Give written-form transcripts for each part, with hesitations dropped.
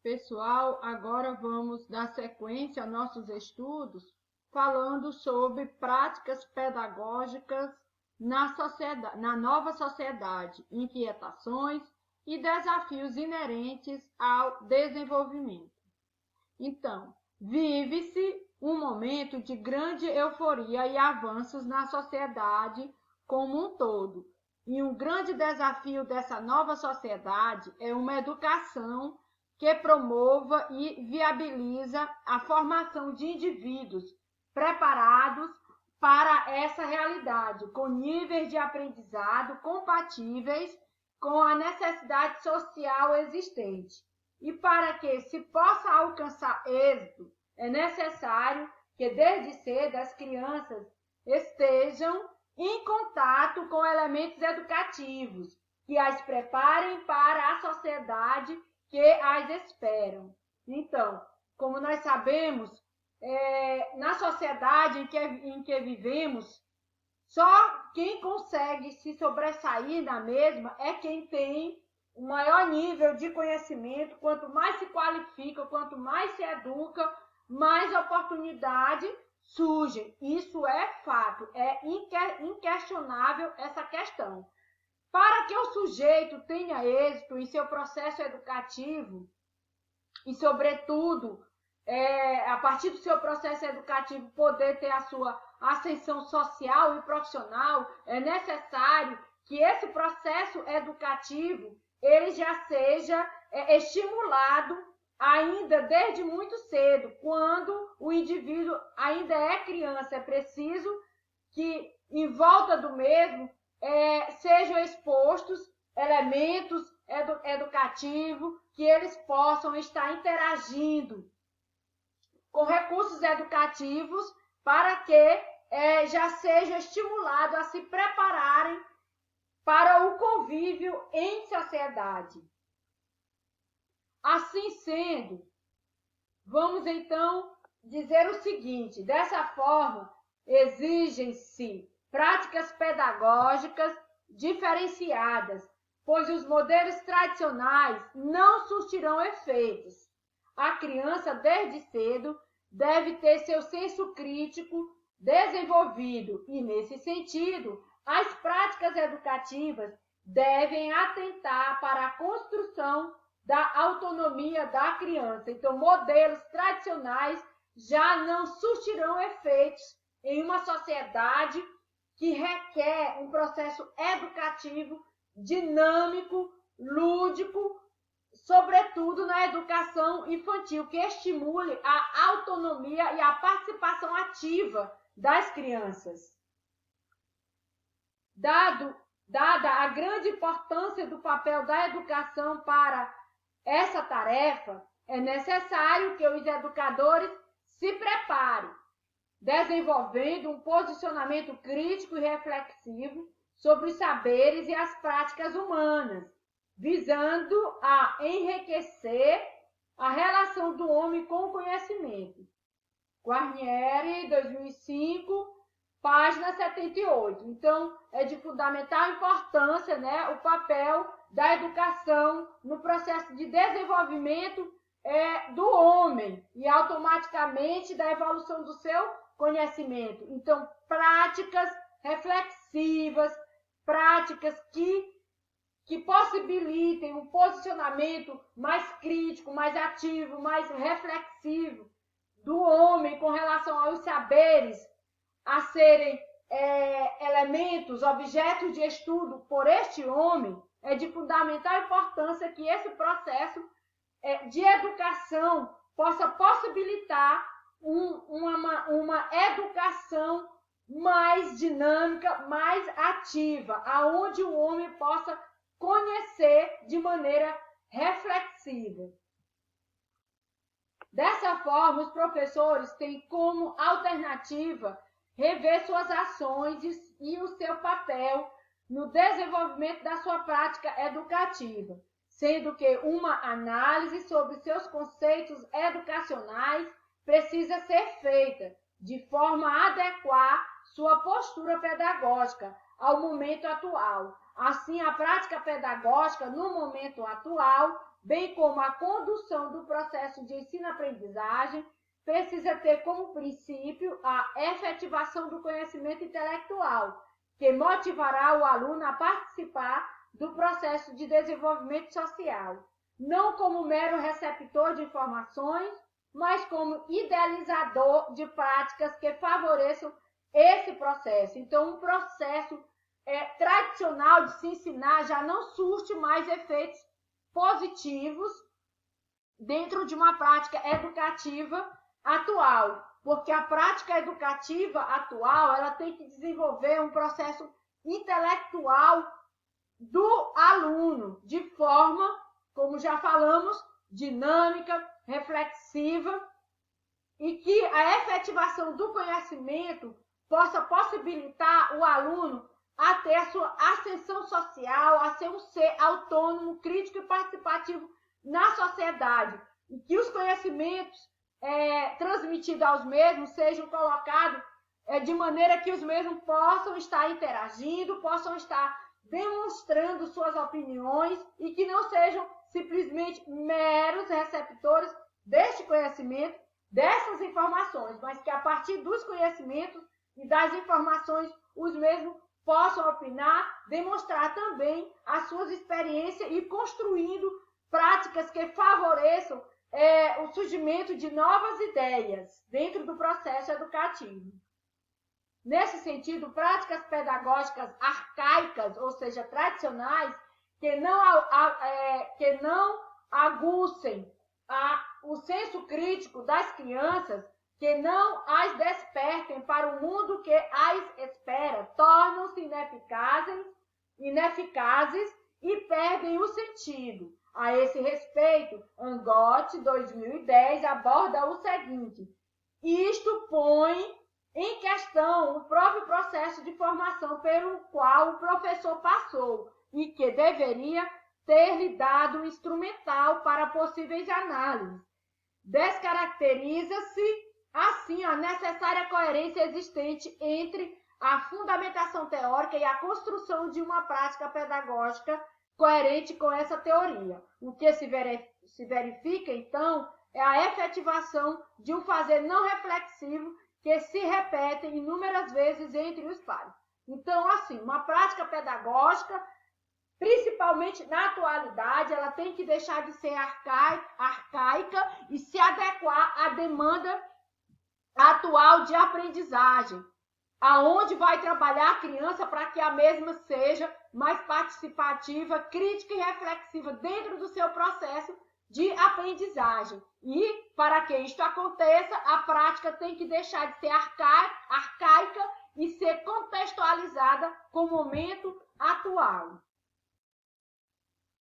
Pessoal, agora vamos dar sequência aos nossos estudos, falando sobre práticas pedagógicas na nova sociedade, inquietações e desafios inerentes ao desenvolvimento. Então, vive-se um momento de grande euforia e avanços na sociedade como um todo. E um grande desafio dessa nova sociedade é uma educação que promova e viabiliza a formação de indivíduos preparados para essa realidade, com níveis de aprendizado compatíveis com a necessidade social existente. E para que se possa alcançar êxito, é necessário que desde cedo as crianças estejam em contato com elementos educativos que as preparem para a sociedade que as esperam. Então, como nós sabemos, na sociedade em que vivemos, só quem consegue se sobressair na mesma é quem tem o maior nível de conhecimento. Quanto mais se qualifica, quanto mais se educa, mais oportunidade surgem. Isso é fato, é inquestionável essa questão. Para que o sujeito tenha êxito em seu processo educativo e, sobretudo, a partir do seu processo educativo, poder ter a sua ascensão social e profissional, é necessário que esse processo educativo ele já seja estimulado ainda desde muito cedo, quando o indivíduo ainda é criança. É preciso que em volta do mesmo sejam expostos elementos educativos, que eles possam estar interagindo com recursos educativos para que já seja estimulado a se prepararem para o convívio em sociedade. Assim sendo, vamos então dizer o seguinte: dessa forma, exigem-se práticas pedagógicas diferenciadas, pois os modelos tradicionais não surtirão efeitos. A criança, desde cedo, deve ter seu senso crítico desenvolvido e, nesse sentido, as práticas educativas devem atentar para a construção da autonomia da criança. Então, modelos tradicionais já não surtirão efeitos em uma sociedade que requer um processo educativo dinâmico, lúdico, sobretudo na educação infantil, que estimule a autonomia e a participação ativa das crianças. Dada a grande importância do papel da educação para essa tarefa, é necessário que os educadores se preparem, desenvolvendo um posicionamento crítico e reflexivo sobre os saberes e as práticas humanas, visando a enriquecer a relação do homem com o conhecimento. Guarnieri, 2005, página 78. Então, é de fundamental importância, o papel da educação no processo de desenvolvimento do homem e automaticamente da evolução do seu conhecimento. Então, práticas reflexivas, práticas que possibilitem um posicionamento mais crítico, mais ativo, mais reflexivo do homem com relação aos saberes a serem elementos, objetos de estudo por este homem, é de fundamental importância que esse processo de educação possa possibilitar uma educação mais dinâmica, mais ativa, aonde o homem possa conhecer de maneira reflexiva. Dessa forma, os professores têm como alternativa rever suas ações e o seu papel no desenvolvimento da sua prática educativa, sendo que uma análise sobre seus conceitos educacionais precisa ser feita, de forma a adequar sua postura pedagógica ao momento atual. Assim, a prática pedagógica, no momento atual, bem como a condução do processo de ensino-aprendizagem, precisa ter como princípio a efetivação do conhecimento intelectual, que motivará o aluno a participar do processo de desenvolvimento social, não como mero receptor de informações, mas como idealizador de práticas que favoreçam esse processo. Então, um processo tradicional de se ensinar já não surte mais efeitos positivos dentro de uma prática educativa atual, porque a prática educativa atual ela tem que desenvolver um processo intelectual do aluno, de forma, como já falamos, dinâmica, reflexiva, e que a efetivação do conhecimento possa possibilitar o aluno a ter a sua ascensão social, a ser um ser autônomo, crítico e participativo na sociedade, e que os conhecimentos transmitidos aos mesmos sejam colocados de maneira que os mesmos possam estar interagindo, possam estar demonstrando suas opiniões e que não sejam simplesmente meros receptores deste conhecimento, dessas informações, mas que a partir dos conhecimentos e das informações os mesmos possam opinar, demonstrar também as suas experiências e construindo práticas que favoreçam o surgimento de novas ideias dentro do processo educativo. Nesse sentido, práticas pedagógicas arcaicas, ou seja, tradicionais, que não aguçem o senso crítico das crianças, que não as despertem para o mundo que as espera, tornam-se ineficazes e perdem o sentido. A esse respeito, Angotti, 2010, aborda o seguinte: isto põe em questão o próprio processo de formação pelo qual o professor passou e que deveria ter-lhe dado um instrumental para possíveis análises. Descaracteriza-se, assim, a necessária coerência existente entre a fundamentação teórica e a construção de uma prática pedagógica coerente com essa teoria. O que se verifica, então, é a efetivação de um fazer não reflexivo que se repete inúmeras vezes entre os pares. Então, assim, uma prática pedagógica, principalmente na atualidade, ela tem que deixar de ser arcaica e se adequar à demanda atual de aprendizagem, aonde vai trabalhar a criança para que a mesma seja mais participativa, crítica e reflexiva dentro do seu processo de aprendizagem. E, para que isto aconteça, a prática tem que deixar de ser arcaica e ser contextualizada com o momento atual.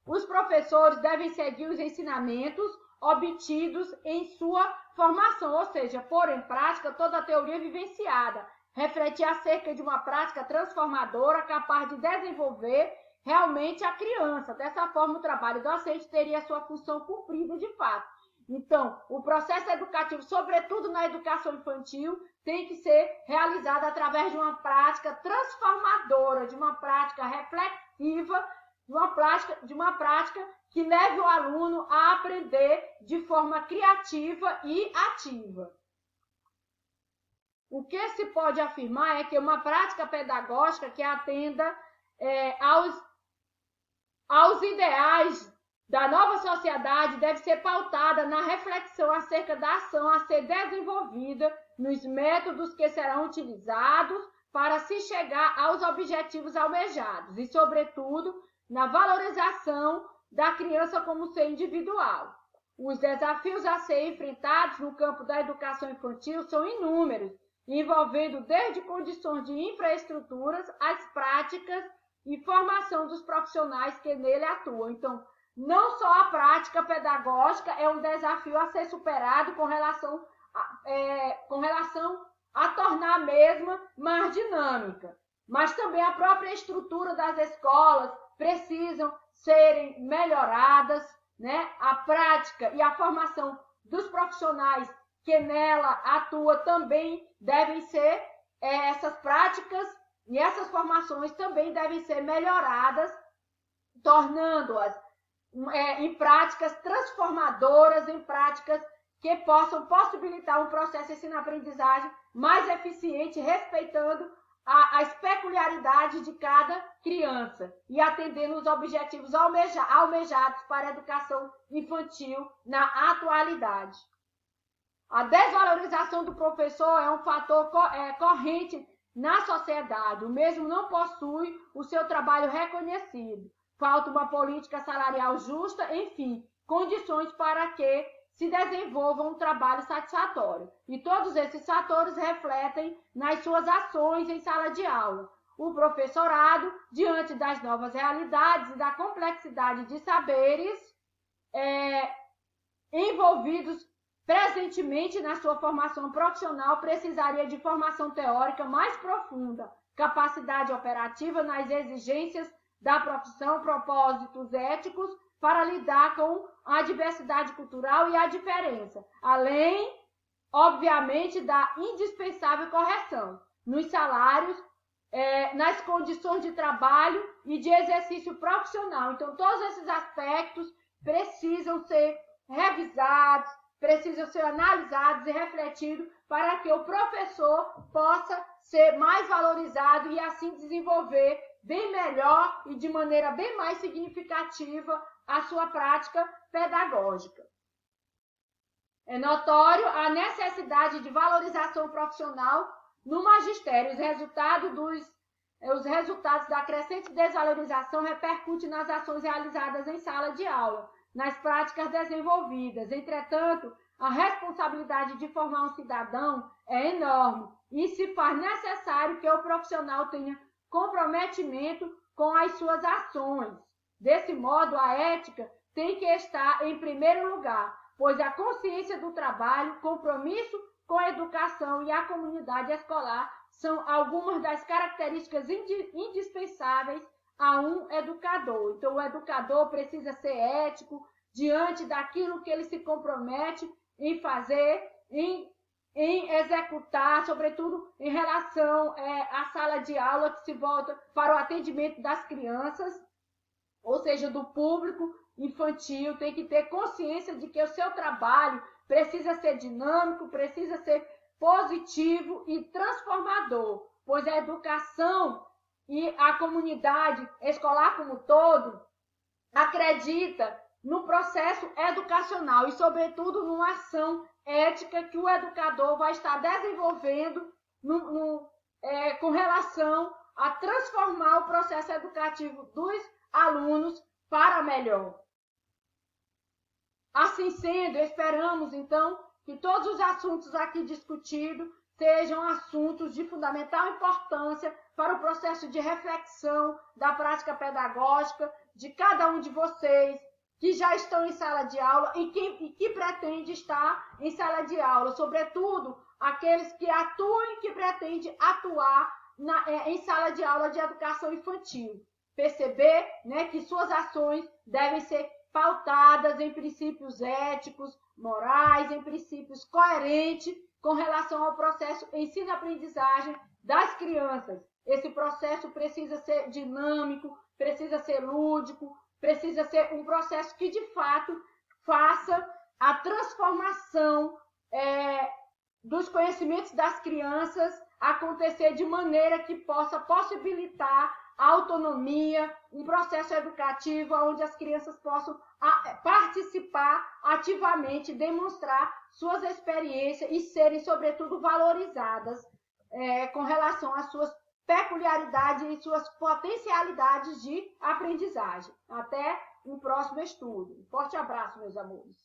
Os professores devem seguir os ensinamentos obtidos em sua formação, ou seja, pôr em prática toda a teoria vivenciada, refletir acerca de uma prática transformadora capaz de desenvolver realmente a criança. Dessa forma, o trabalho docente teria sua função cumprida de fato. Então, o processo educativo, sobretudo na educação infantil, tem que ser realizado através de uma prática transformadora, de uma prática reflexiva, de uma prática que leve o aluno a aprender de forma criativa e ativa. O que se pode afirmar é que uma prática pedagógica que atenda aos ideais da nova sociedade deve ser pautada na reflexão acerca da ação a ser desenvolvida, nos métodos que serão utilizados para se chegar aos objetivos almejados e, sobretudo, na valorização da criança como ser individual. Os desafios a ser enfrentados no campo da educação infantil são inúmeros, envolvendo desde condições de infraestruturas, as práticas e formação dos profissionais que nele atuam. Então, não só a prática pedagógica é um desafio a ser superado com relação a tornar a mesma mais dinâmica, mas também a própria estrutura das escolas precisam serem melhoradas, né? A prática e a formação dos profissionais que nela atuam também devem ser, essas práticas e essas formações também devem ser melhoradas, tornando-as em práticas transformadoras, em práticas que possam possibilitar um processo de ensino-aprendizagem mais eficiente, respeitando as peculiaridades de cada criança e atendendo os objetivos almejados para a educação infantil na atualidade. A desvalorização do professor é um fator corrente na sociedade. O mesmo não possui o seu trabalho reconhecido. Falta uma política salarial justa, enfim, condições para que se desenvolva um trabalho satisfatório. E todos esses fatores refletem nas suas ações em sala de aula. O professorado, diante das novas realidades e da complexidade de saberes envolvidos presentemente na sua formação profissional, precisaria de formação teórica mais profunda, capacidade operativa nas exigências da profissão, propósitos éticos para lidar com a diversidade cultural e a diferença, além, obviamente, da indispensável correção nos salários, nas condições de trabalho e de exercício profissional. Então, todos esses aspectos precisam ser revisados, precisam ser analisados e refletidos para que o professor possa ser mais valorizado e assim desenvolver bem melhor e de maneira bem mais significativa a sua prática pedagógica. É notório a necessidade de valorização profissional no magistério. Os resultados da crescente desvalorização repercutem nas ações realizadas em sala de aula, nas práticas desenvolvidas. Entretanto, a responsabilidade de formar um cidadão é enorme e se faz necessário que o profissional tenha comprometimento com as suas ações. Desse modo, a ética tem que estar em primeiro lugar, pois a consciência do trabalho, compromisso com a educação e a comunidade escolar são algumas das características indispensáveis a um educador. Então, o educador precisa ser ético diante daquilo que ele se compromete em fazer, em executar, sobretudo em relação à sala de aula que se volta para o atendimento das crianças, ou seja, do público infantil, tem que ter consciência de que o seu trabalho precisa ser dinâmico, precisa ser positivo e transformador, pois a educação e a comunidade escolar como um todo acredita no processo educacional e, sobretudo, numa ação ética que o educador vai estar desenvolvendo com relação a transformar o processo educativo dos alunos para melhor. Assim sendo, esperamos, então, que todos os assuntos aqui discutidos sejam assuntos de fundamental importância para o processo de reflexão da prática pedagógica de cada um de vocês que já estão em sala de aula e que pretende estar em sala de aula, sobretudo aqueles que atuam e que pretendem atuar em sala de aula de educação infantil. Perceber, que suas ações devem ser pautadas em princípios éticos, morais, em princípios coerentes com relação ao processo ensino-aprendizagem das crianças. Esse processo precisa ser dinâmico, precisa ser lúdico, precisa ser um processo que, de fato, faça a transformação dos conhecimentos das crianças acontecer de maneira que possa possibilitar a autonomia, um processo educativo onde as crianças possam participar ativamente, demonstrar suas experiências e serem, sobretudo, valorizadas com relação às suas peculiaridades e suas potencialidades de aprendizagem. Até um próximo estudo. Um forte abraço, meus amores.